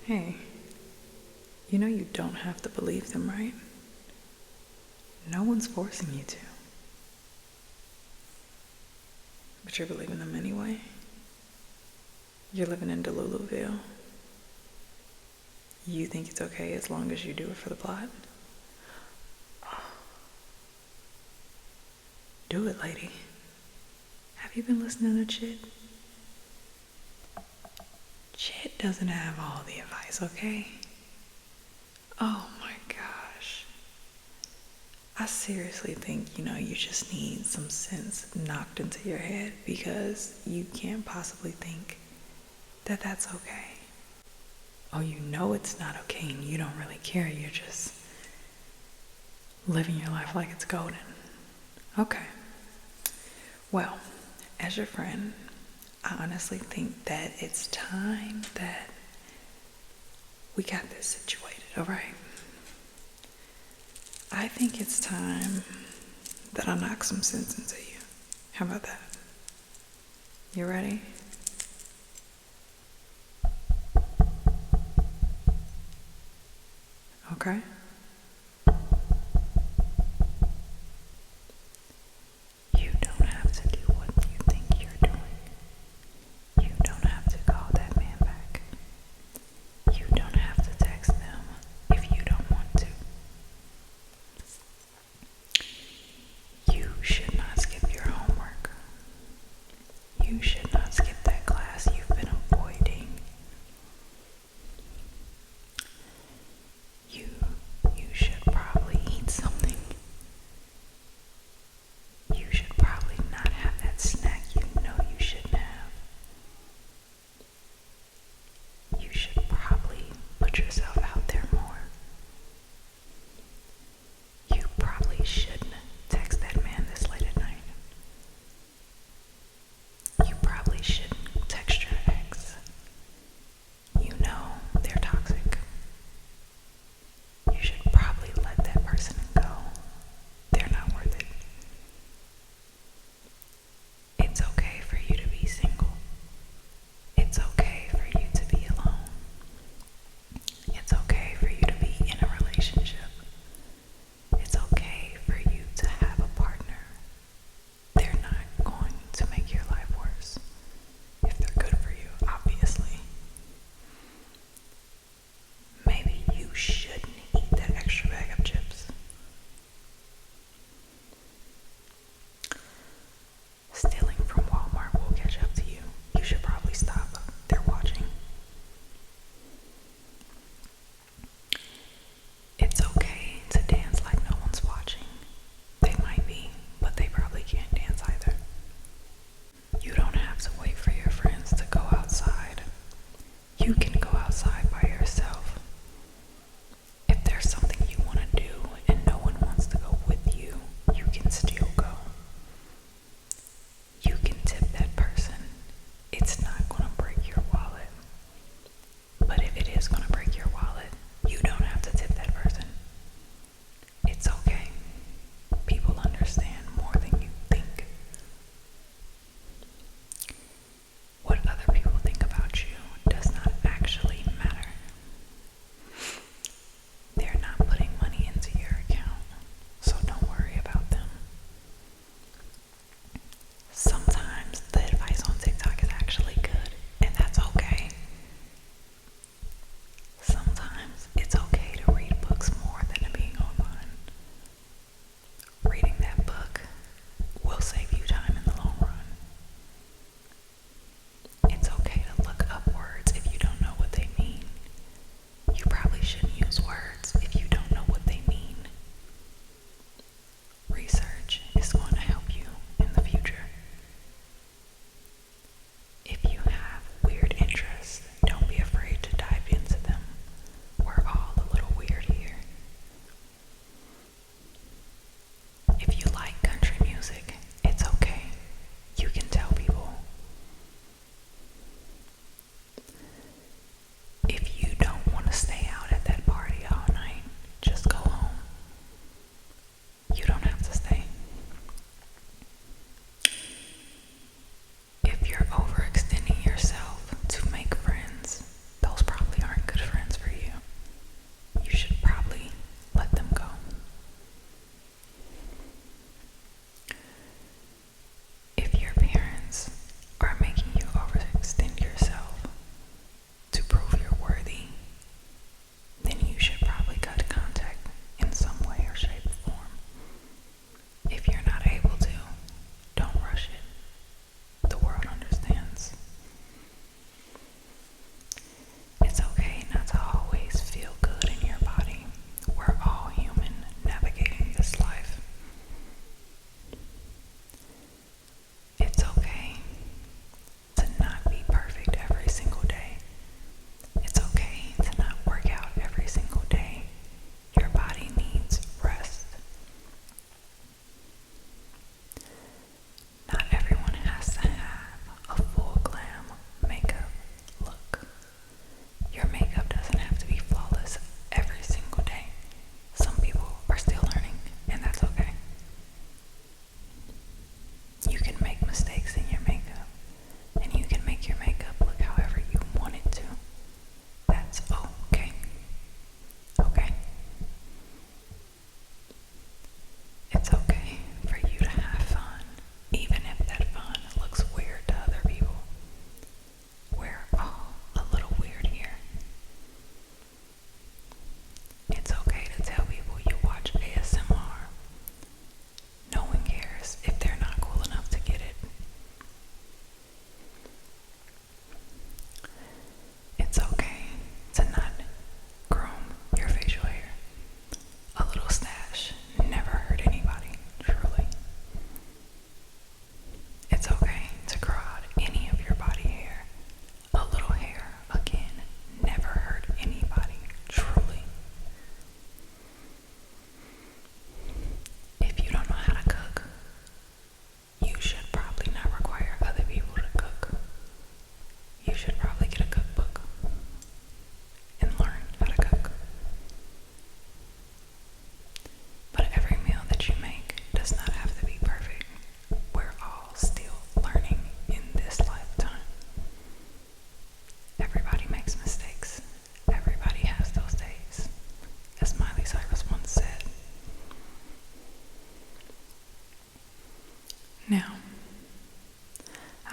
Hey, you know you don't have to believe them, right? No one's forcing you to. But you're believing them anyway. You're living in Deluluville. You think it's okay as long as you do it for the plot? Do it, lady. Have you been listening to Chit? Chit doesn't have all the advice, okay? Oh my gosh. I seriously think, you just need some sense knocked into your head because you can't possibly think that that's okay. Oh, you know it's not okay and you don't really care. You're just living your life like it's golden. Okay. Well, as your friend, I honestly think that it's time that we got this situated, all right? I think it's time that I knock some sense into you. How about that? You ready? Okay. You don't have to do what you think you're doing. You don't have to call that man back. You don't have to text them if you don't want to. You should not skip your homework. You should not skip that class you've been avoiding. You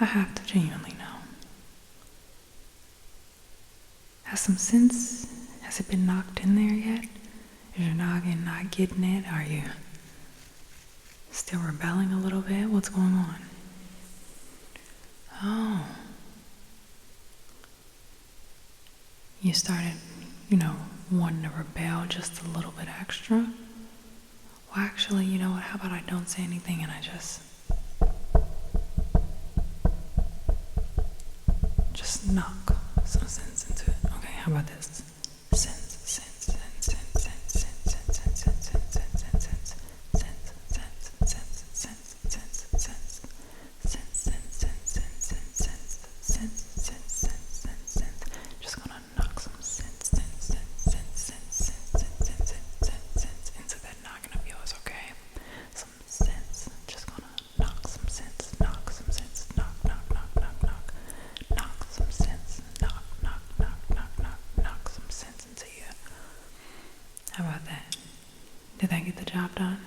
I have to genuinely know. Has some sense, has it been knocked in there yet? Is your noggin not getting it? Are you still rebelling a little bit? What's going on? Oh. You started, wanting to rebel just a little bit extra? Well, actually, you know what? How about I don't say anything and I just knock some sense into it. Okay, how about this? Sense, sense, sense, sense, sense, sense, sense, sense, sense, sense, sense, sense, just gonna knock some sense into that noggin of yours, okay? Some sense. Just gonna knock some sense, knock some sense, knock, knock, knock, knock, knock, knock some sense, knock, knock, knock, knock, knock, knock some sense into you. How about that? Did that get the job done?